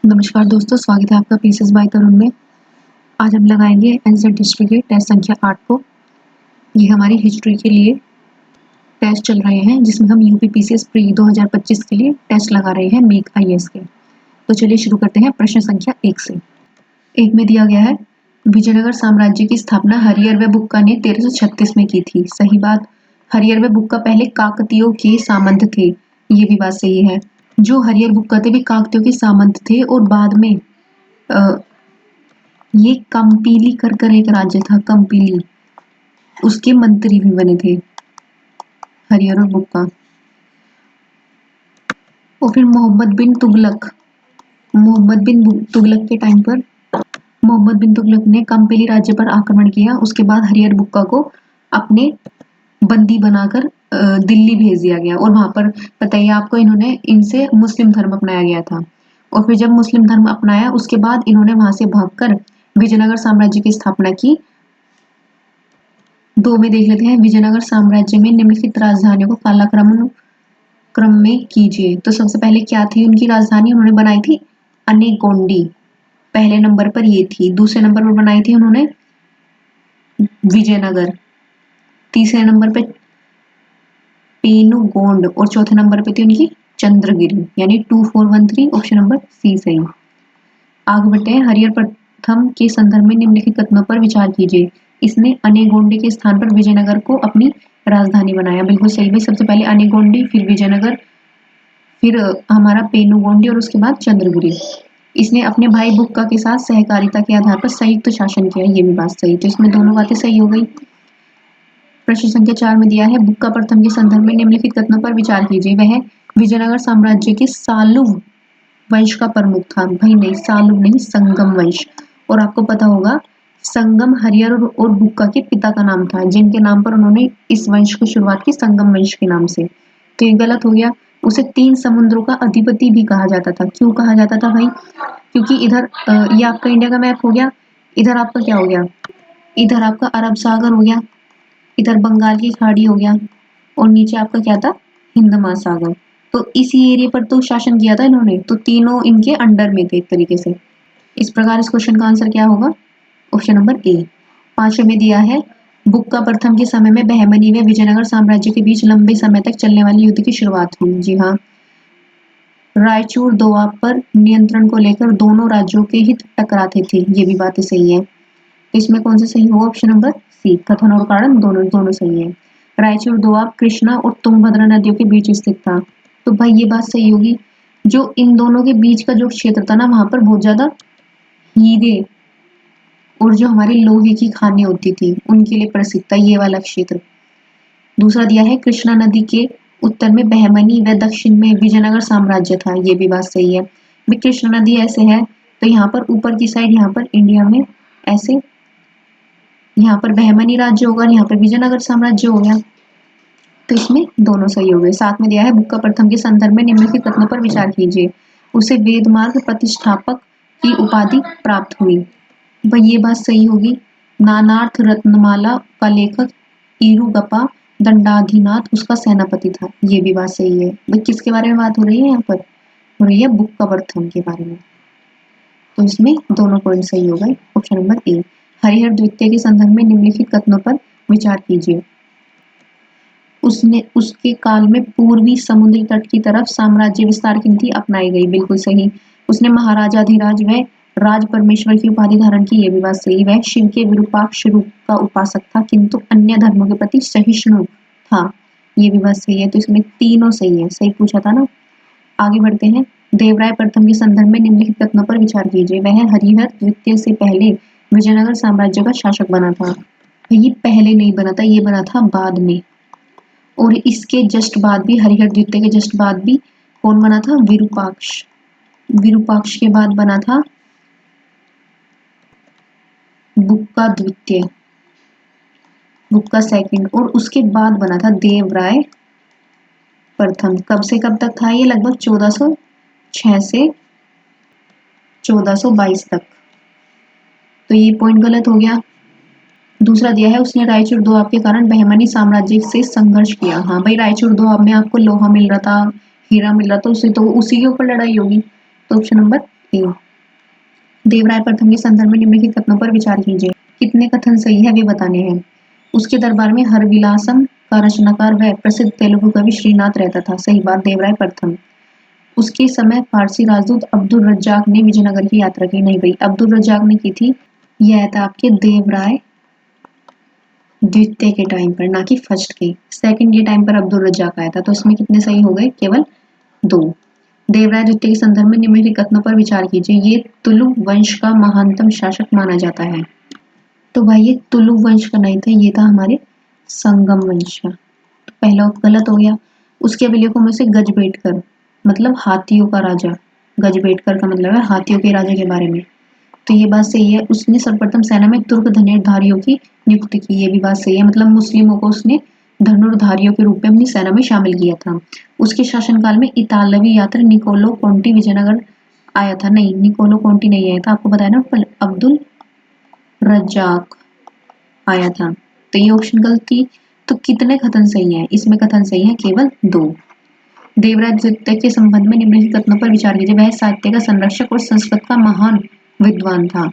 नमस्कार दोस्तों, स्वागत है आपका पीसेस बाय तरुण में। आज हम लगाएंगे एनसेट हिस्ट्री के टेस्ट संख्या 8 को। ये हमारी हिस्ट्री के लिए टेस्ट चल रहे हैं जिसमें हम यूपी पीसीएस प्री 2025 के लिए टेस्ट लगा रहे हैं मेक आईएएस के। तो चलिए शुरू करते हैं प्रश्न संख्या 1 से। 1 में दिया गया है, विजयनगर साम्राज्य की स्थापना हरिहर व बुक्का ने 1336 में की थी। सही बात। हरिहर व बुक्का पहले काकतियों के सामंत थे, ये भी बात सही है। जो हरिहर बुक्का थे भी काकतियों के सामंत थे और बाद में ये कंपीली कर एक राज्य था, कंपीली, उसके मंत्री भी बने थे हरिहर और बुक्का। और फिर मोहम्मद बिन तुगलक के टाइम पर मोहम्मद बिन तुगलक ने कंपीली राज्य पर आक्रमण किया। उसके बाद हरिहर बुक्का को अपने बंदी बनाकर दिल्ली भेज दिया गया और वहां पर बताइए आपको इन्होंने इनसे मुस्लिम धर्म अपनाया गया था। और फिर जब मुस्लिम धर्म अपनाया उसके बाद इन्होंने वहां से भागकर विजयनगर साम्राज्य की स्थापना की। 2 में देख लेते हैं, विजयनगर साम्राज्य में निम्नलिखित राजधानियों को कालक्रम में कीजिए। तो सबसे पहले क्या थी उनकी राजधानी? उन्होंने बनाई थी अनेगोंडी, पहले नंबर पर ये थी। दूसरे नंबर पर बनाई थी उन्होंने विजयनगर, तीसरे नंबर पे पेनुगोंड और चौथे नंबर पे थी उनकी चंद्रगिरी, यानी 2413 ऑप्शन नंबर सी सही। आगे बढ़ते हैं, हरिहर प्रथम के संदर्भ में निम्नलिखित कथनों पर विचार कीजिए। इसने अनेगोंडी के स्थान पर विजयनगर को अपनी राजधानी बनाया। बिल्कुल सही भाई। सबसे पहले अनेगोंडी, फिर विजयनगर, फिर हमारा पेनुगोंडी और उसके बाद चंद्रगिरी। इसने अपने भाई बुक्का के साथ सहकारिता के आधार पर संयुक्त शासन किया, ये भी बात सही। तो इसमें दोनों बातें सही हो गई। प्रश्न संख्या 4 में दिया है, बुक्का प्रथम के संदर्भ में निम्नलिखित कथनों पर विचार कीजिए। वह विजयनगर साम्राज्य के सालुव वंश का प्रमुख था। भाई नहीं, सालुव नहीं, संगम वंश। और आपको पता होगा संगम हरिहर और बुक्का के पिता का नाम था, जिनके नाम पर उन्होंने इस वंश की शुरुआत की, संगम वंश के नाम से। तो ये गलत हो गया। उसे 3 समुद्रों का अधिपति भी कहा जाता था। क्यों कहा जाता था भाई? क्योंकि इधर ये आपका इंडिया का मैप हो गया, इधर आपका क्या हो गया, इधर आपका अरब सागर हो गया, इधर बंगाल की खाड़ी हो गया और नीचे आपका क्या था, हिंद महासागर। तो इसी एरिया पर तो शासन किया था इन्होंने, तो तीनों इनके अंडर में थे एक तरीके से। इस प्रकार इस क्वेश्चन का आंसर क्या होगा? Option number A. 5 में दिया है, बुक्का प्रथम के समय में बहमनी व विजयनगर साम्राज्य के बीच लंबे समय तक चलने वाली युद्ध की शुरुआत हुई। जी हाँ, रायचूर दोआब पर नियंत्रण को लेकर दोनों राज्यों के हित टकराते थे, ये भी बातें सही है। इसमें कौन सा सही होगा? ऑप्शन नंबर सी, कथन और कारण दोनों सही है। रायचूर दोआब कृष्णा और तुंगभद्रा नदियों के बीच स्थित था। तो भाई ये बात सही होगी। जो इन दोनों के बीच का जो क्षेत्र था ना, वहां पर बहुत ज्यादा हीरे और जो हमारे लोहे की खानें होती थी उनके लिए प्रसिद्ध था ये वाला क्षेत्र। दूसरा दिया है, कृष्णा नदी के उत्तर में बहमनी व दक्षिण में विजयनगर साम्राज्य था, ये भी बात सही है। भी कृष्णा नदी ऐसे है तो यहाँ पर ऊपर की साइड, यहाँ पर इंडिया में ऐसे, यहाँ पर बहमनी राज्य होगा, यहाँ पर विजयनगर साम्राज्य हो गया। तो इसमें दोनों सही हो गए। 7 में दिया है, बुक्का प्रथम के संदर्भ में निम्नलिखित कथनों पर विचार कीजिए। उसे वेद मार्ग प्रतिष्ठापक की उपाधि प्राप्त हुई। भाई ये बात सही होगी। नानार्थ रत्नमाला का लेखक इरुगप्पा दंडाधिनाथ उसका सेनापति था, ये भी बात सही है। भाई किसके बारे में बात हो रही है? यहाँ पर हो रही है बुक्का प्रथम के बारे में। तो इसमें दोनों पॉइंट सही हो गए। Option number A. हरिहर द्वितीय के संदर्भ में निम्नलिखित कथनों पर विचार कीजिए। उसके काल में पूर्वी समुद्री तट की तरफ साम्राज्य विस्तार की नीति अपनाई गई, बिल्कुल सही। उसने महाराजाधिराज व राज परमेश्वर की उपाधि धारण की, ये भी बात सही। वह शिव के विरूपाक्ष रूप का उपासक था किंतु अन्य धर्मों के प्रति सहिष्णु था, ये भी बात सही है। तो इसमें तीनों सही है, सही पूछा था ना। आगे बढ़ते हैं, देवराय प्रथम के संदर्भ में निम्नलिखित कथनों पर विचार कीजिए। वह हरिहर द्वितीय से पहले विजयनगर साम्राज्य का शासक बना था। ये पहले नहीं बना था, ये बना था बाद में। और इसके जस्ट बाद भी, हरिहर द्वितीय के जस्ट बाद भी कौन बना था? विरूपाक्ष। विरूपाक्ष के बाद बना था बुक्का द्वितीय, बुक्का सेकंड, और उसके बाद बना था देवराय प्रथम। कब से कब तक था ये? लगभग 1406 से 1422 तक। तो ये पॉइंट गलत हो गया। दूसरा दिया है, उसने रायचूर दोआब के कारण बहमनी साम्राज्य से संघर्ष किया। हाँ भाई, रायचूर दोआब में आपको लोहा मिल रहा था, हीरा मिल रहा था, उसे तो उसी के ऊपर लड़ाई होगी। तो ऑप्शन नंबर ए। देवराय प्रथम के संदर्भ में निम्नलिखित कथनों पर विचार कीजिए। कितने कथन सही है वे बताने हैं। उसके दरबार में हरविलासम का रचनाकार व प्रसिद्ध तेलुगु कवि श्रीनाथ रहता था। सही बात, देवराय प्रथम। उसके समय फारसी राजदूत अब्दुल रज्जाक ने विजयनगर की यात्रा की। नहीं भाई, अब्दुल रज्जाक ने की थी, यह था आपके देवराय द्वितीय के टाइम पर, ना कि फर्स्ट के। सेकंड के टाइम पर अब्दुल रज्जाक आया था, तो इसमें कितने सही हो गए, केवल 2। देवराय द्वितीय के संदर्भ में निम्नलिखित कथनों पर विचार कीजिए। ये तुलु वंश का महानतम शासक माना जाता है। तो भाई ये तुलु वंश का नहीं था, ये था हमारे संगम वंश का। तो पहला गलत हो गया। उसके अभिलेखों में से गजबेटकर मतलब हाथियों का राजा, गजबेटकर का मतलब है हाथियों के राजा के बारे में, तो ये बात सही है। उसने सर्वप्रथम सेना में तुर्क धनुर्धारियों की नियुक्ति की, ये भी बात सही है। मतलब मुस्लिमों को उसने धनुर्धारियों के रूप में अपनी सेना में शामिल किया था। उसके शासनकाल में इतालवी यात्री निकोलो कोंटी विजयनगर आया था। नहीं, निकोलो कोंटी नहीं आया था, आपको बताया ना, अब्दुल रज्जाक आया था। तो ये ऑप्शन गलत थी। तो कितने कथन सही हैं? इसमें कथन सही है केवल 2। देवराय द्वितीय के संबंध में निम्नलिखित कथनों पर विचार कीजिए। वह साहित्य का संरक्षक और संस्कृत का महान विद्वान था।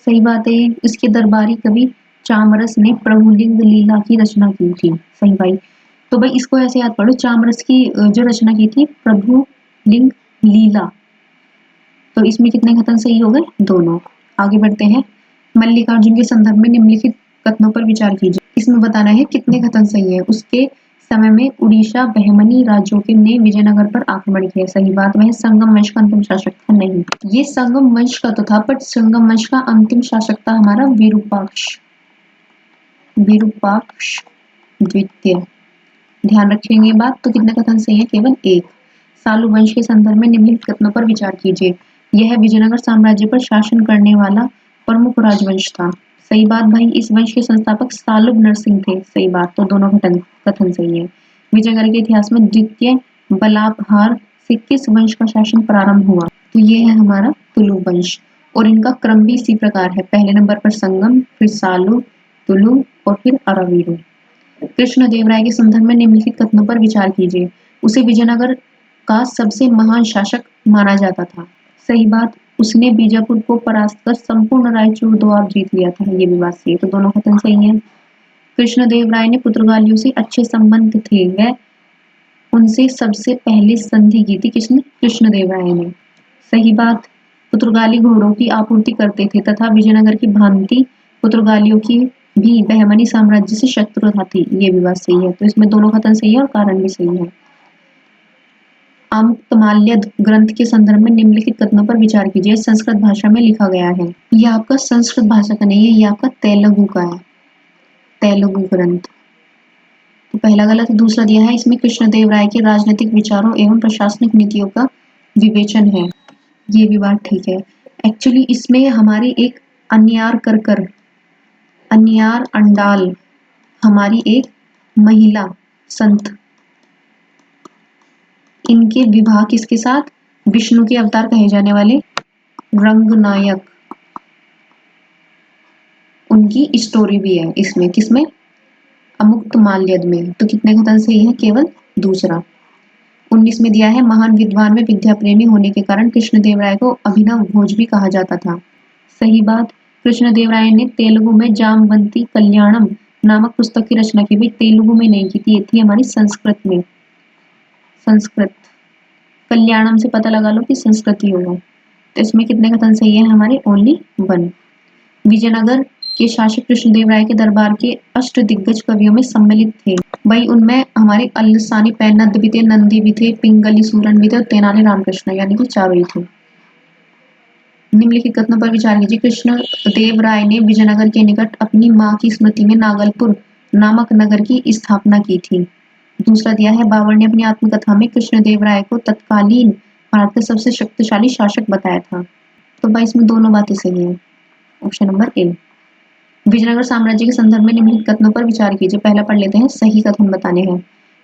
सही बात है। इसके दरबारी कवि चामरस ने प्रभुलिंग लीला की रचना की थी। सही भाई। तो भाई इसको ऐसे याद पढ़ो, चामरस की जो रचना की थी प्रभुलिंग लीला। तो इसमें कितने कथन सही हो गए? दोनों। आगे बढ़ते हैं। मल्लिकार्जुन के संदर्भ में निम्नलिखित कथनों पर विचार कीजिए। इसमें बताना है कितने कथन सही है। उसके समय में उड़ीसा बहमनी राज्यों के ने विजयनगर पर आक्रमण किया। सही बात। वह संगम वंश का अंतिम शासक था। नहीं, ये संगम वंश का तो था, बट संगम वंश का अंतिम शासक था हमारा विरूपाक्ष, विरूपाक्ष द्वितीय। ध्यान रखेंगे बात। तो कितने कथन सही है? केवल 1। सालू वंश के संदर्भ में निम्नलिखित कथनों पर विचार कीजिए। यह विजयनगर साम्राज्य पर शासन करने वाला प्रमुख राजवंश था। सही बात भाई। इस वंश के संस्थापक सालुब नरसिंह थे। सही बात। तो दोनों कथन सही है। विजयनगर के इतिहास में द्वितीय बलाबहार से किस वंश का शासन प्रारंभ हुआ? तो ये है हमारा तुलु वंश, और इनका क्रम भी इसी प्रकार है। पहले नंबर पर संगम, फिर सालू, तुलु और फिर अरावीरू। कृष्णदेवराय के संदर्भ में निम्नलिखित कथनों पर विचार कीजिए। उसे विजयनगर का सबसे महान शासक माना जाता था। सही बात। उसने बीजापुर को परास्त कर संपूर्ण रायचूर दोआब जीत लिया था। ये भी बात सही है। तो दोनों कथन सही हैं। कृष्णदेवराय ने पुर्तगालियों से अच्छे संबंध थे। वह उनसे सबसे पहले संधि की थी। किसने? कृष्णदेवराय ने। सही बात। पुर्तगाली घोड़ों की आपूर्ति करते थे तथा विजयनगर की भांति पुर्तगालियों की भी बहमनी साम्राज्य से शत्रुता थी। ये भी बात सही है। तो इसमें दोनों कथन सही है और कारण भी सही है। आमुक्तमाल्यद ग्रंथ के संदर्भ में निम्नलिखित कथनों पर विचार कीजिए। संस्कृत भाषा में लिखा गया है। यह आपका संस्कृत भाषा का नहीं है, यह आपका तेलुगु का है, तेलुगु ग्रंथ। तो पहला गलत। दूसरा दिया है इसमें कृष्णदेव राय के राजनीतिक विचारों एवं प्रशासनिक नीतियों का विवेचन है। ये भी बात ठीक है। एक्चुअली इसमें हमारी एक अन्यार करकर, अन्यार अंडाल हमारी एक महिला संत, इनके विवाह किसके साथ? विष्णु के अवतार कहे जाने वाले रंगनायक, उनकी स्टोरी भी है इसमें। किसमें? अमुक्तमाल्यद में। तो कितने कथन सही है? केवल दूसरा। 19 में दिया है महान विद्वान में विद्या प्रेमी होने के कारण कृष्णदेवराय को अभिनव भोज भी कहा जाता था। सही बात। कृष्णदेवराय ने तेलुगु में जामवंती कल्याणम नामक पुस्तक की रचना की। भाई तेलुगु में नहीं की थी, ये थी हमारी संस्कृत में। संस्कृत। कल्याणम से पता लगा लो कि संस्कृत ही होगा। तो इसमें कितने कथन सही है हमारे? ओनली 1। विजयनगर के शासक कृष्णदेवराय के दरबार के अष्ट दिग्गज कवियों में सम्मिलित थे। भाई उनमें हमारे अल्लसानी पैनद भी थे, नंदी भी थे, पिंगली सूरन भी थे और तेनाली रामकृष्ण, यानी कि चारों ही थे। निम्नलिखित कथनों पर विचार कीजिए। कृष्णदेव राय ने विजयनगर के निकट अपनी मां की स्मृति में नागलपुर नामक नगर की स्थापना की थी। दूसरा दिया है बाबर ने अपनी आत्मकथा में कृष्णदेव राय को तत्कालीन भारत का सबसे शक्तिशाली शासक बताया था। तो भाई इसमें दोनों बातें सही है। Option number A. विजयनगर साम्राज्य के संदर्भ में निम्नलिखित कथनों पर विचार कीजिए। पहला पढ़ लेते हैं, सही कथन बताने हैं।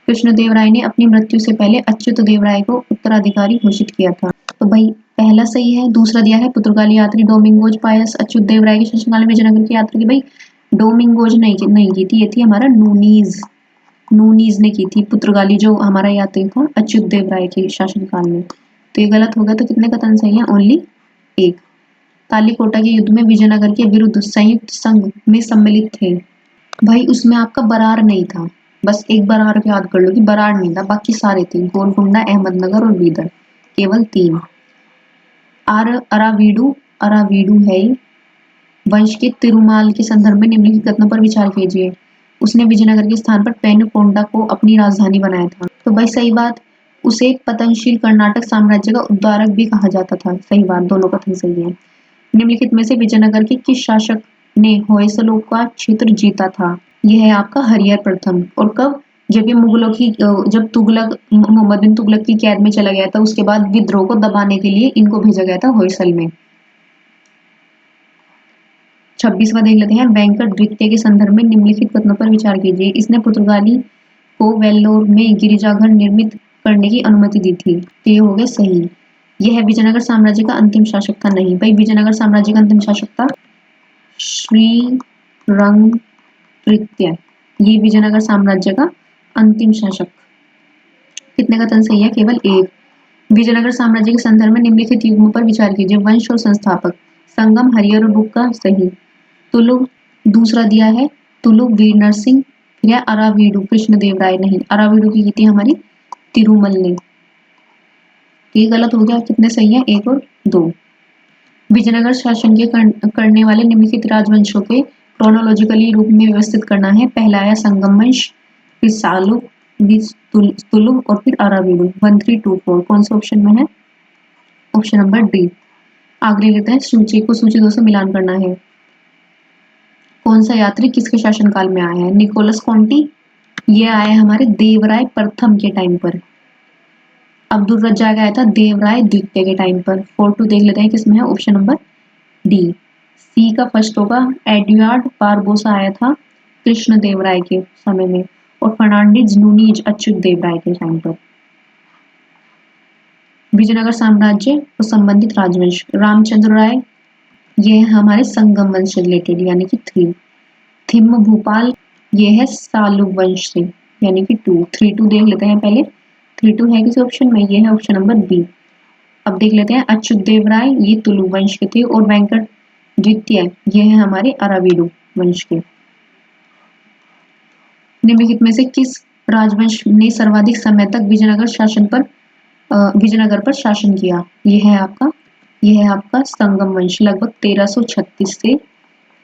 कृष्णदेव राय ने अपनी मृत्यु से पहले अच्युत देव राय को उत्तराधिकारी घोषित किया था। तो भाई पहला सही है। दूसरा दिया है पुर्तगाली यात्री डोमिंगोज पायस अच्युत देव राय के शासनकाल में विजयनगर की यात्रा की। भाई डोमिंगोज नहीं की थी, ये थी हमारा नूनीज, नूनीज ने की थी। पुर्तगाली जो हमारा यात्री था अच्युत देव राय के शासनकाल में। तो ये गलत हो गया, तो कितने कथन सही है? ओनली एक। तालीकोटा के युद्ध में विजयनगर के विरुद्ध संयुक्त संघ में सम्मिलित थे। भाई उसमें आपका बरार नहीं था, बस एक बरार को याद कर लो कि बरार नहीं था, बाकी सारे थे, गोलकुंडा, अहमदनगर और बीदर, केवल 3। अरावीडू, अरावीडू है ये, वंश के तिरुमाल के संदर्भ में निम्नलिखित कथनों पर विचार कीजिए। उसने विजयनगर के स्थान पर पेनुकोंडा को अपनी राजधानी बनाया था। तो भाई सही बात, उसे पतनशील कर्नाटक साम्राज्य का उद्धारक भी कहा जाता था। सही बात, दोनों कथन सही है। निम्नलिखित में से विजयनगर के किस शासक ने होयसलों का क्षेत्र जीता था? यह है आपका हरिहर प्रथम। और कब? जब ये मुगलों की जब तुगलक मोहम्मद बिन तुगलक की कैद में चला गया था, उसके बाद विद्रोह को दबाने के लिए इनको भेजा गया था होयसल में। 26वां देख लेते हैं। वेंकट द्वितीय के संदर्भ में निम्नलिखित कथनों पर विचार कीजिए। इसने पुर्तगाली को वेल्लोर में गिरिजाघर निर्मित करने की अनुमति दी थी। तो ये हो गया सही। यह विजयनगर साम्राज्य का अंतिम शासक था। नहीं भाई, विजयनगर साम्राज्य का अंतिम शासक था श्रीरंग तृतीय। ये विजयनगर साम्राज्य का अंतिम शासक। कितने कथन सही है? केवल एक। विजयनगर साम्राज्य के संदर्भ में निम्नलिखित युग्मों पर विचार कीजिए। वंश और संस्थापक। संगम, हरिहर और बुक्का सही। तुलुक दूसरा दिया है, तुलुक वीर नरसिंह। फिर है अरावीडू, कृष्णदेवराय नहीं, अरावीडू की थी हमारी तिरुमल ने। ये गलत हो गया, कितने सही है? 1 और 2। विजयनगर शासन के करने वाले निम्नलिखित राजवंशों के क्रोनोलॉजिकली रूप में व्यवस्थित करना है। पहला आया संगम वंश, फिर सालुक, तुलुक और फिर अरावीडू। 1 3 2 4 कौन से ऑप्शन में है? Option number D. आगे लेते हैं सूची को, सूची 2 से मिलान करना है। कौन सा यात्री किसके शासनकाल में आया है? निकोलस कॉन्टी, ये आया है हमारे देवराय प्रथम के टाइम पर। अब्दुल रज्जाक आया था देवराय द्वितीय के टाइम पर। 4 2 देख लेते हैं किसमें है? Option number D. सी का फर्स्ट होगा। एडवर्ड बारबोसा आया था कृष्ण देवराय के समय में, और फर्नांडिज नूनीज अच्युत देवराय के टाइम पर। विजयनगर साम्राज्य और संबंधित राजवंश। रामचंद्र राय, ये है हमारे संगम वंश से रिलेटेड, यानी कि 3। थिम्म भूपाल, ये है सालुक वंश से, यानी कि 2। 3 2 देख लेते हैं पहले। 3 2 है किसी ऑप्शन में? ये है ऑप्शन नंबर बी। अब देख लेते हैं अच्युत देव राय, ये तुलु वंश के थे, और वेंकट द्वितीय, ये है हमारे अरावीडू वंश के। निम्नलिखित में से किस राजवंश ने सर्वाधिक समय तक विजयनगर पर शासन किया? ये है आपका संगम वंश, लगभग 1336 से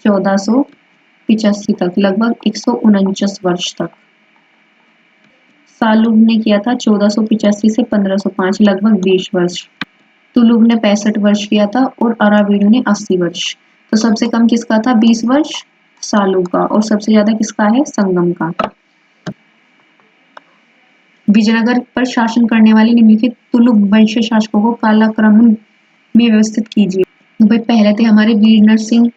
1485 तक, लगभग 149 वर्ष तक। सालुब ने किया था 1485 से 1505, लगभग 20 वर्ष। तुलुब ने 65 वर्ष किया था, और अरावीडू ने 80 वर्ष। तो सबसे कम किसका था? 20 वर्ष सालुब का, और सबसे ज्यादा किसका है? संगम का। विजयनगर पर शासन करने वाले निम्नलिखित तुलुक वंशीय शासकों को कालक्रम में व्यवस्थित कीजिए। तो भाई पहले थे हमारे वीर नरसिंह,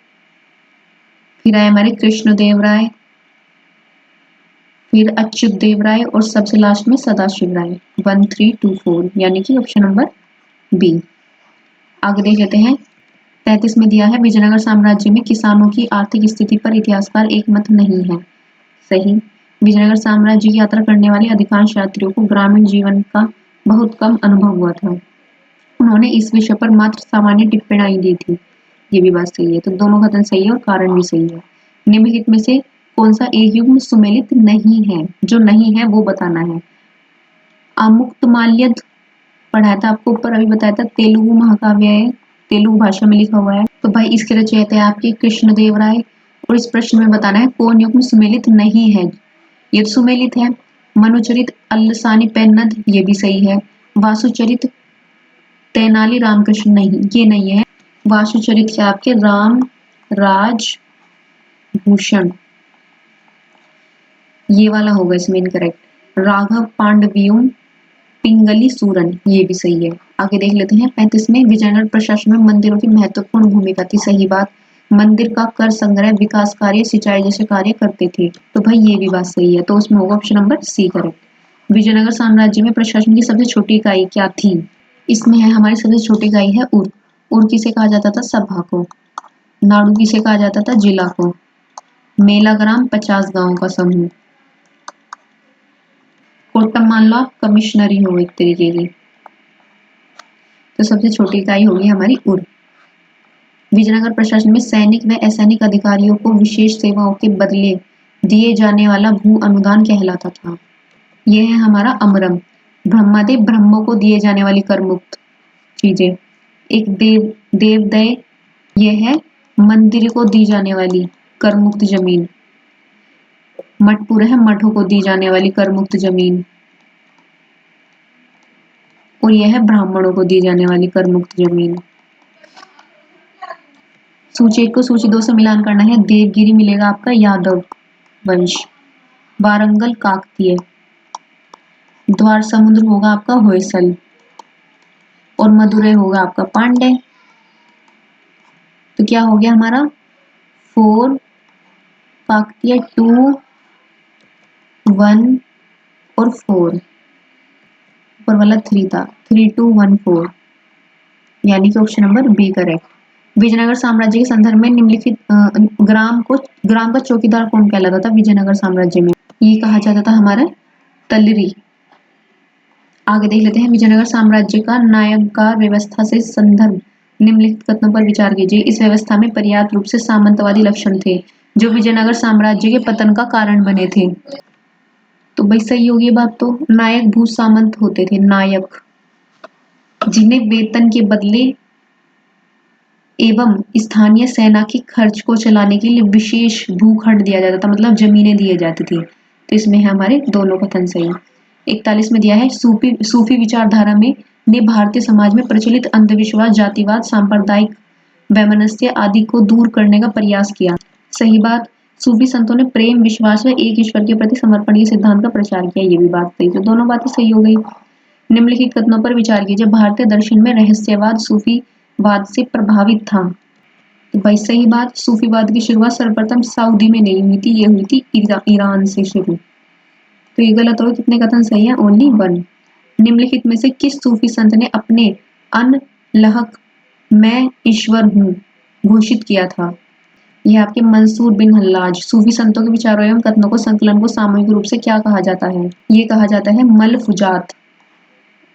फिर आए हमारे कृष्णदेव राय, फिर अच्युत देव राय, और सबसे लास्ट में सदाशिव राय। 1 3 2 4, यानी कि ऑप्शन नंबर बी। आगे देख लेते हैं। 33 में दिया है विजयनगर साम्राज्य में किसानों की आर्थिक स्थिति पर इतिहासकार एक मत नहीं है। सही। विजयनगर साम्राज्य की यात्रा करने वाले अधिकांश यात्रियों को ग्रामीण जीवन का बहुत कम अनुभव हुआ था। उन्होंने इस विषय पर मात्र सामान्य टिप्पणी दी थी। ये भी बात सही है, तो दोनों कथन सही है और कारण भी सही है। निम्नलिखित में से कौन सा एक युग्म सुमेलित नहीं है? जो नहीं है वो बताना है। अमुक्तमाल्यद पढ़ाया था आपको ऊपर, अभी बताया था तेलुगु महाकाव्य है, तेलुगु भाषा में लिखा हुआ है। तो भाई इसके रचयिता है आपके कृष्णदेव राय, और इस प्रश्न में बताना है कौन युग्म सुमेलित नहीं है। ये सुमेलित है। मनुचरित अल्लसानी पेन्नद, ये भी सही है। वासुचरित तेनाली रामकृष्ण, नहीं ये नहीं है। वासुचरित क्या आपके? राम राज भूषण, ये वाला होगा इसमें इनकरेक्ट। राघव पांडवियों पिंगली सूरन, ये भी सही है। आगे देख लेते हैं। 35 में विजयनगर प्रशासन में मंदिरों की महत्वपूर्ण भूमिका थी। सही बात। मंदिर का कर संग्रह, विकास कार्य, सिंचाई जैसे कार्य करते थे। तो भाई ये भी बात सही है, तो उसमें होगा option number C correct. Vijayanagar साम्राज्य में प्रशासन की सबसे छोटी इकाई क्या थी? इसमें है हमारी सबसे छोटी इकाई है उर। उर किसे कहा जाता था? सभा को। नाडु किसे कहा जाता था? जिला को। मेला ग्राम 50 गांवों का समूह। कोट्टम मान लो आप कमिश्नरी हो एक तरीके की। तो सबसे छोटी इकाई होगी हमारी उर। विजयनगर प्रशासन में सैनिक व असैनिक अधिकारियों को विशेष सेवाओं के बदले दिए जाने वाला भू अनुदान कहलाता था। यह है हमारा अमरम। ब्रह्मादेव ब्रह्मों को दिए जाने वाली कर मुक्त चीजें। एक देवदय, यह है मंदिर को दी जाने वाली कर मुक्त जमीन। मठपुर है मठों को दी जाने वाली कर मुक्त जमीन। और यह है ब्राह्मणों को दी जाने वाली कर मुक्त जमीन। सूची 1 को सूची 2 से मिलान करना है। देवगिरी मिलेगा आपका यादव वंश। वारंगल काकतीय। द्वार समुद्र होगा आपका होयसल। और मदुरै होगा आपका पांड्य। तो क्या हो गया हमारा 4 काकतीय 2 1 और 4, ऊपर वाला 3 था 3 2 1 4, यानी कि option number B correct. Vijayanagar साम्राज्य के संदर्भ में निम्नलिखित ग्राम का चौकीदार कौन कहलाता था विजयनगर साम्राज्य में? ये कहा जाता था हमारा तलरी। आगे देख लेते हैं विजयनगर साम्राज्य का नायककार व्यवस्था से संदर्भ निम्नलिखित कथनों पर विचार कीजिए। इस व्यवस्था में पर्याप्त रूप से सामंतवादी लक्षण थे जो विजयनगर साम्राज्य के पतन का कारण बने थे। तो भाई सही होगी ये बात। तो नायक भू सामंत होते थे, नायक, जिन्हें वेतन के बदले एवं स्थानीय सेना के खर्च को चलाने के लिए विशेष भूखंड दिया जाता था, मतलब जमीनें दिए जाती थी। तो इसमें है हमारे दोनों कथन सही। 41 में दिया है सूफी विचारधारा में ने भारतीय समाज में प्रचलित अंधविश्वास, जातिवाद, सांप्रदायिक वैमनस्य आदि को दूर करने का प्रयास किया। सही बात। सूफी संतों ने प्रेम, विश्वास व एक ईश्वर के प्रति समर्पण के सिद्धांत का प्रचार किया। ये भी बात सही। तो दोनों बातें सही हो गई। निम्नलिखित कथनों पर विचार कीजिए। भारतीय दर्शन में रहस्यवाद सूफीवाद से प्रभावित था। तो भाई सही बात। सूफीवाद की शुरुआत सर्वप्रथम सऊदी में नहीं हुई थी, ये हुई थी ईरान से शुरू। तो ये गलत हो। कितने कथन सही है? ओनली 1। निम्नलिखित में से किस सूफी संत ने अपने अनलहक मैं ईश्वर हूँ घोषित किया था? यह आपके मंसूर बिन हल्लाज। सूफी संतों के विचारों एवं कथनों को संकलन को सामूहिक रूप से क्या कहा जाता है? ये कहा जाता है मलफुजात।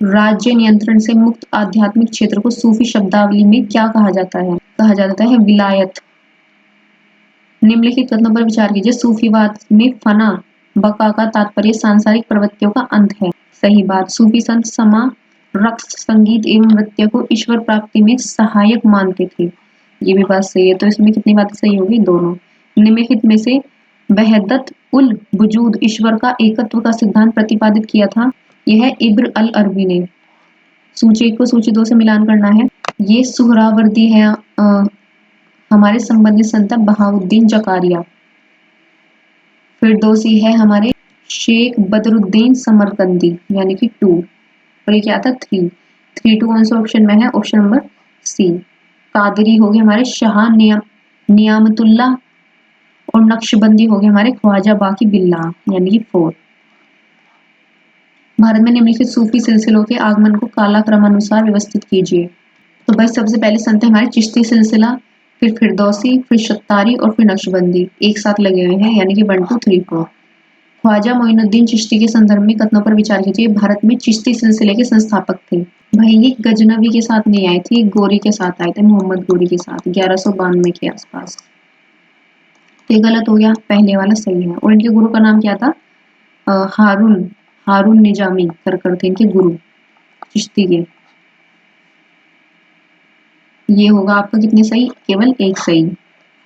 राज्य नियंत्रण से मुक्त आध्यात्मिक क्षेत्र को सूफी शब्दावली में क्या कहा जाता है? कहा जाता है विलायत। निम्नलिखित कथनों पर विचार कीजिए। सूफीवाद में फना बका का तात्पर्य सांसारिक प्रवृत्तियों का अंत है। सही बात। सूफी संत समा, रक्स, संगीत एवं नृत्य को ईश्वर प्राप्ति में सहायक मानते थे। ये भी बात सही है। तो इसमें कितनी बातें सही होगी? दोनों। निम्नलिखित में से वहदत उल वजूद ईश्वर का एकत्व का सिद्धांत प्रतिपादित किया था। यह इब्र अल अरबी ने। सूची 1 को सूची 2 से मिलान करना है। ये सुहरावर्दी है, हमारे संबंधित संत बहाउद्दीन जकारिया। फिरदौसी है हमारे शेख बदरुद्दीन समरकंदी, यानी कि 2। और ये क्या था? 3 3 2 1 ऑप्शन में है ऑप्शन नंबर सी। कादरी हो गए हमारे शाह नियामतुल्लाह। और नक्शबंदी हो गए हमारे ख्वाजा बाकी बिल्ला, यानी कि 4। भारत में निम्नलिखित सूफी सिलसिलों के आगमन को कालक्रमानुसार व्यवस्थित कीजिए। तो भाई सबसे पहले संत है हमारे चिश्ती सिलसिला, फिर फिरदौसी, फिर शत्तारी और फिर नक्शबंदी एक साथ लगे हुए हैं, यानी कि 1 2 3 4। ख्वाजा मोइनुद्दीन चिश्ती के संदर्भ में कथनों पर विचार कीजिए। भारत में चिश्ती सिलसिले के संस्थापक थे। भाई ये गजनवी के साथ नहीं आए थे, गोरी के साथ आए थे, मोहम्मद गोरी के साथ 1192 के आसपास। ये गलत हो गया, पहले वाला सही है। और इनके गुरु का नाम क्या था? हारून निजामी कर थे इनके गुरु चिश्ती के। ये होगा आपका कितने सही? केवल एक सही।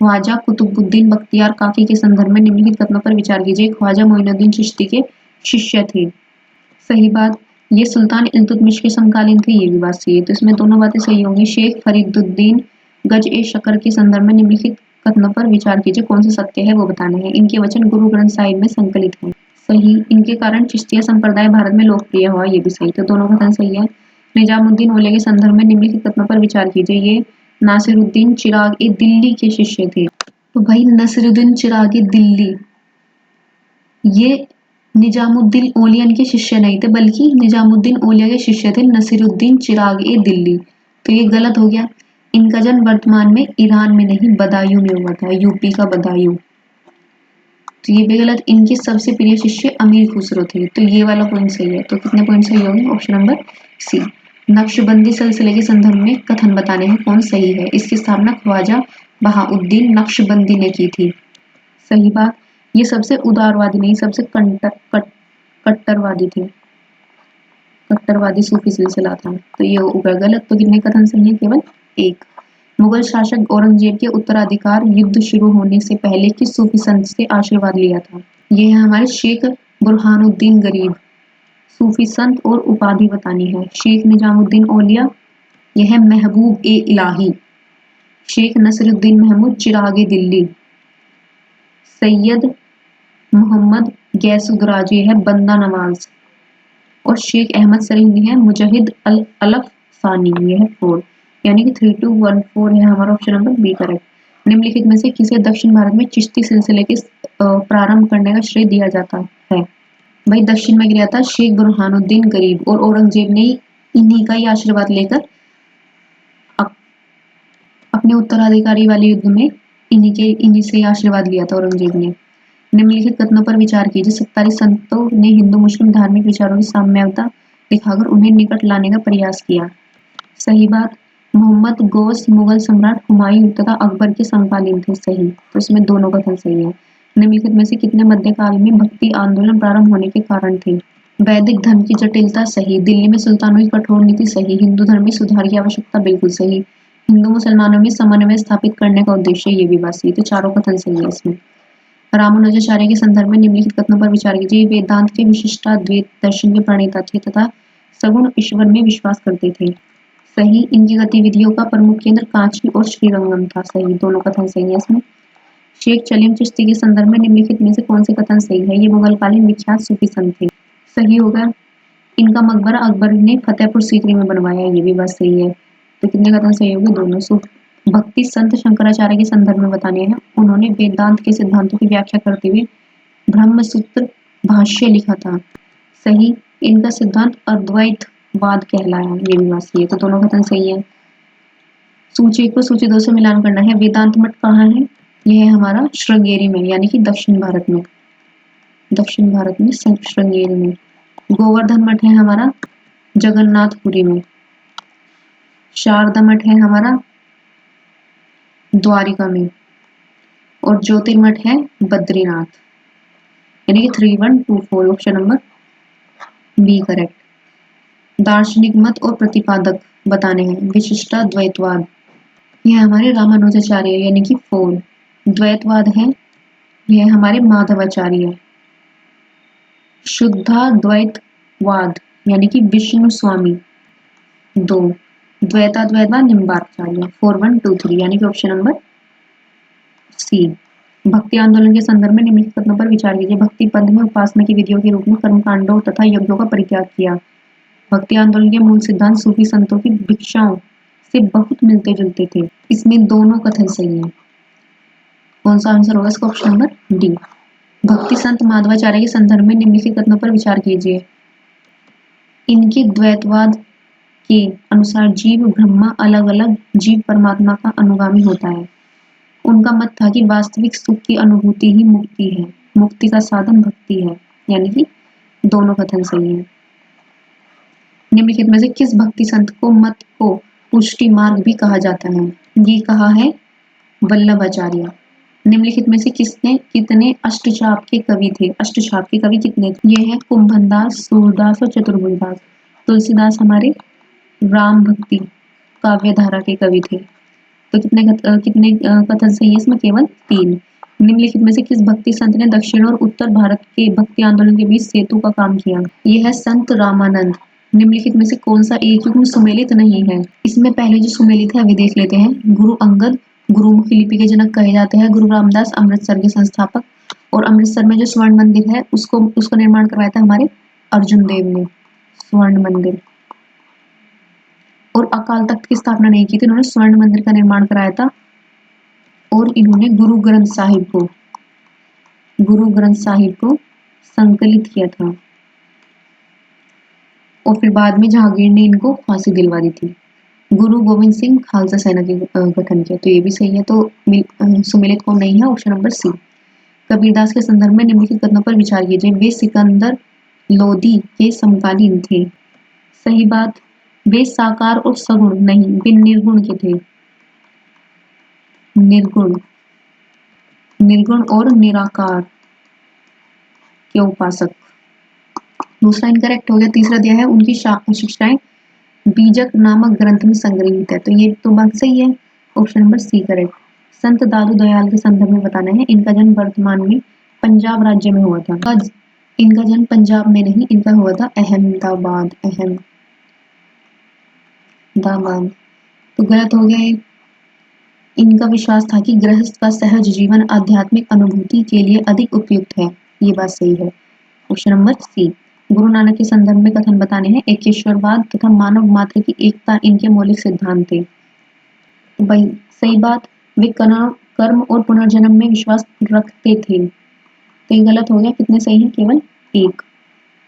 ख्वाजा कुतुबुद्दीन बख्तियार काकी के संदर्भ में निम्नलिखित कथनों पर विचार कीजिए। ख्वाजा मोइनुद्दीन चिश्ती के शिष्य थे। सही बात। ये सुल्तान इल्तुतमिश के समकालीन थे। ये भी बात सही है। तो इसमें दोनों बातें सही होंगी। शेख फरीदुद्दीन गज ए शकर के संदर्भ में निम्नलिखित कथनों पर विचार कीजिए। कौन सा सत्य है वो बताना है। इनके वचन गुरु ग्रंथ साहिब में संकलित है। सही। इनके कारण चिश्तिया संप्रदाय भारत में लोकप्रिय हुआ। ये भी सही। तो दोनों कथन सही है। निजामुद्दीन औलिया के संदर्भ में निम्नलिखित कथनों पर विचार कीजिए। ये नासिरुद्दीन चिराग ए दिल्ली के शिष्य थे। तो भाई नसीरुद्दीन चिराग ए दिल्ली, ये निजामुद्दीन औलिया के शिष्य नहीं थे, बल्कि निजामुद्दीन औलिया के शिष्य थे नसीरुद्दीन चिराग ए दिल्ली। तो ये गलत हो गया। इनका जन्म वर्तमान में ईरान में नहीं बदायूं में हुआ था, यूपी का बदायूं। तो ये भी गलत। इनके सबसे प्रिय शिष्य अमीर खुसरो थे। तो ये वाला पॉइंट सही है। तो कितने पॉइंट सही होंगे? ऑप्शन नंबर सी। नक्शबंदी सिलसिले के संदर्भ में कथन बताने हैं, कौन सही है। इसकी स्थापना ख्वाजा बहाउद्दीन नक्शबंदी ने की थी। सही बात। ये सबसे उदारवादी नहीं, सबसे कट्टरवादी थे। कट्टरवादी सूफी सिलसिला था। तो ये होगा गलत। तो कितने कथन सही है? केवल एक। मुगल शासक औरंगजेब के उत्तराधिकार युद्ध शुरू होने से पहले किस सूफी संत से आशीर्वाद लिया था? ये है हमारे शेख बुरहानुद्दीन गरीब। सूफी संत और उपाधि बतानी है। शेख निजामुद्दीन औलिया, यह है महबूब ए इलाही। शेख नसरुद्दीन महमूद चिरागे दिल्ली। सैयद मोहम्मद गैसुदराज, ये है बंदा नवाज। और शेख अहमद सरीनी है मुजाहिद अल अलफ सानी, ये है 4। यानी कि 3214 है हमारा ऑप्शन नंबर बी करेक्ट। निम्नलिखित में से किसे दक्षिण भारत में चिश्ती सिलसिले के प्रारंभ करने का श्रेय दिया जाता है? भाई दक्षिण में गिरा था शेख बुरहानुद्दीन गरीब, और औरंगजेब ने इन्हीं का ही आशीर्वाद लेकर अपने उत्तराधिकारी वाले युद्ध में इन्हीं से आशीर्वाद लिया था औरंगजेब ने। निम्नलिखित कथनों पर विचार कीजिए। 47 संतों ने हिंदू मुस्लिम धार्मिक विचारों की साम्यता दिखाकर उन्हें निकट लाने का प्रयास किया। सही बात। मोहम्मद गौस मुगल सम्राट हुमायूं तथा अकबर के समकालीन थे। सही। तो इसमें दोनों कथन सही है। निम्नलिखित में से कितने मध्यकाल में भक्ति आंदोलन प्रारंभ होने के कारण थे? वैदिक धर्म की जटिलता। सही। दिल्ली में सुल्तानों की कठोर नीति। सही। हिंदू धर्म में सुधार की आवश्यकता। बिल्कुल सही। हिंदू मुसलमानों में समन्वय स्थापित करने का उद्देश्य। ये भी बात सही। तो चारों कथन सही है इसमें। रामानुजाचार्य के संदर्भ में निम्नलिखित कथनों पर विचार कीजिए। वेदांत के विशिष्टाद्वैत दर्शन के प्रणेता थे तथा सगुण ईश्वर में विश्वास करते थे। सही। इनकी गतिविधियों का प्रमुख केंद्र कांची और श्रीरंगम था। सही। दोनों कथन सही है इसमें। शेख चलीम चिश्ती के संदर्भ में निम्नलिखित में से कौन से कथन सही है? ये मुगलकालीन विख्यात सूफी संत थे। सही होगा। इनका मकबरा अकबर ने फतेहपुर सीकरी में बनवाया। ये भी बात सही है। तो कितने कथन सही होंगे? दोनों। भक्ति संत शंकराचार्य के संदर्भ में बताने हैं। उन्होंने वेदांत के सिद्धांतों की व्याख्या करते हुए ब्रह्मसूत्र भाष्य लिखा था। सही। इनका सिद्धांत अद्वैतवाद कहलाया। ये भी बात सही है। तो दोनों कथन सही है। सूची को सूची 2 से मिलान करना है। वेदांत मठ कहाँ है? यह है हमारा श्रृंगेरी में, यानी कि दक्षिण भारत में। दक्षिण भारत में श्रृंगेरी में। गोवर्धन मठ है हमारा जगन्नाथपुरी में। शारदा मठ है हमारा द्वारिका में। और ज्योतिर्मठ है बद्रीनाथ। यानी कि 3124 ऑप्शन नंबर बी करेक्ट। दार्शनिक मत और प्रतिपादक बताने हैं। विशिष्टाद्वैतवाद, यह हमारे रामानुजाचार्य यानी कि 4। द्वैतवाद है, यह हमारे माधवाचार्य। शुद्धाद्वैतवाद यानी कि विष्णु स्वामी 2। द्वैताद्वैतवाद निम्बार्काचार्य 4123 यानी कि ऑप्शन नंबर सी। भक्ति आंदोलन के संदर्भ में निम्नलिखित कथनों पर विचार कीजिए। भक्ति पंथ में उपासना की विधियों के रूप में कर्मकांडों तथा यज्ञों का परित्याग किया। भक्ति आंदोलन के मूल सिद्धांत सूफी संतों की भिक्षाओं से बहुत मिलते जुलते थे। इसमें दोनों कथन सही है। कौन सा आंसर होगा इसका? Option number D. भक्ति संत माधवाचार्य के संदर्भ में निम्नलिखित कथनों पर विचार कीजिए। इनके द्वैतवाद के अनुसार जीव ब्रह्मा अलग अलग जीव परमात्मा का अनुगामी होता है। उनका मत था कि वास्तविक सुख की अनुभूति ही मुक्ति है, मुक्ति का साधन भक्ति है। यानी कि दोनों कथन सही है। निम्नलिखित में से किस भक्ति संत को मत को पुष्टि मार्ग भी कहा जाता है? ये कहा है वल्लभाचार्य। निम्नलिखित में से कितने अष्टचाप के कवि थे? अष्टचाप के कवि कितने थे? ये है कुंभनदास, सूरदास और चतुर्भुजदास। तुलसीदास हमारे राम भक्ति काव्यधारा के कवि थे। तो कितने कथन सही है इसमें? केवल 3। निम्नलिखित में से किस भक्ति संत ने दक्षिण और उत्तर भारत के भक्ति आंदोलन के बीच सेतु का काम किया? यह है संत रामानंद। निम्नलिखित में से कौन सा एक युग्म सुमेलित नहीं है? इसमें पहले जो सुमेलित है अभी देख लेते हैं। गुरु अंगद गुरुमुखी लिपि के जनक कहे जाते हैं। गुरु रामदास अमृतसर के संस्थापक। और अमृतसर में जो स्वर्ण मंदिर है उसको निर्माण करवाया था हमारे अर्जुन देव ने, स्वर्ण मंदिर। और अकाल तख्त की स्थापना नहीं की थी, इन्होंने स्वर्ण मंदिर का निर्माण कराया था। और इन्होंने गुरु ग्रंथ साहिब को संकलित किया था। और फिर बाद में जहांगीर ने इनको फांसी दिलवा दी थी। गुरु गोविंद सिंह खालसा सेना के गठन किया। तो ये भी सही है। तो सुमेलित कौन नहीं है? ऑप्शन नंबर सी। कबीरदास के संदर्भ में निम्नलिखित कथनों पर विचार कीजिए। वे सिकंदर लोदी के समकालीन थे। सही बात। वे साकार और सगुण नहीं, वे निर्गुण के थे। निर्गुण, निर्गुण और निराकार के उपासक। दूसरा इनकरेक्ट हो गया। तीसरा दिया है उनकी शिक्षाएं बीजक नामक ग्रंथ में संग्रहित है, तो ये तो बात सही है। Option number C correct. संत दादू दयाल के संदर्भ में बताना है। इनका जन्म वर्तमान में पंजाब राज्य में हुआ था। इनका जन्म पंजाब में नहीं, इनका हुआ था अहमदाबाद। अहमदाबाद तो गलत हो गया ये। इनका विश्वास था कि गृहस्थ का सहज जीवन आध्यात्मिक अनुभूति के लिए अधिक उपयुक्त है, ये बात सही है। Option number C. Guru Nanak के संदर्भ में कथन बताने हैं। एकेश्वरवाद तथा मानव मात्र की एकता इनके मौलिक सिद्धांत थे, तो भाई सही बात। वे कर्म और पुनर्जन्म में विश्वास रखते थे, तो ये गलत हो गया। कितने सही है? केवल एक।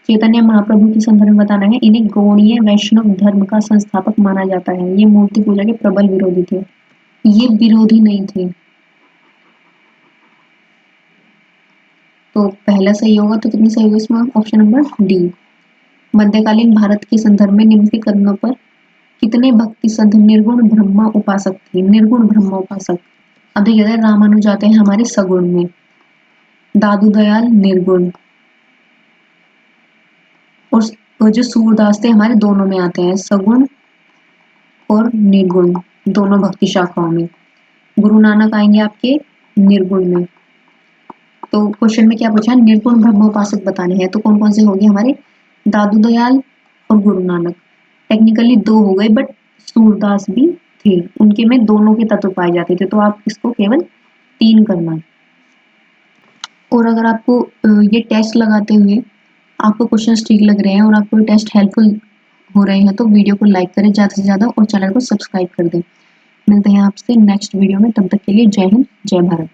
चैतन्य महाप्रभु के संदर्भ में बताना है। इन्हें गौड़ीय वैष्णव धर्म का संस्थापक माना जाता है। ये मूर्ति पूजा के प्रबल विरोधी थे। ये विरोधी नहीं थे, तो पहला सही होगा। तो कितनी सही होगी इसमें? Option number D. मध्यकालीन भारत के संदर्भ में निम्नलिखित कथनों पर कितने भक्ति संत निर्गुण ब्रह्मा उपासक थे? निर्गुण ब्रह्मा उपासक। अब देखिए रामानुज आते हैं हमारे सगुण में, दादू दयाल निर्गुण, और जो सूरदास थे हमारे दोनों में आते हैं, सगुण और निर्गुण दोनों भक्ति शाखाओं में। गुरु नानक आएंगे आपके निर्गुण में। तो क्वेश्चन में क्या पूछा है? निर्गुण ब्रह्मोपासक बताने हैं, तो कौन कौन से होंगे हमारे? दादू दयाल और गुरु नानक। टेक्निकली दो हो गए, बट सूरदास भी थे, उनके में दोनों के तत्व पाए जाते थे, तो आप इसको केवल 3 करना। और अगर आपको ये टेस्ट लगाते हुए आपको क्वेश्चंस ठीक लग रहे हैं और आपको ये टेस्ट हेल्पफुल हो रहे हैं, तो वीडियो को लाइक करें ज़्यादा से ज़्यादा और चैनल को सब्सक्राइब कर दें। मिलते हैं आपसे नेक्स्ट वीडियो में, तब तक के लिए जय हिंद, जय भारत।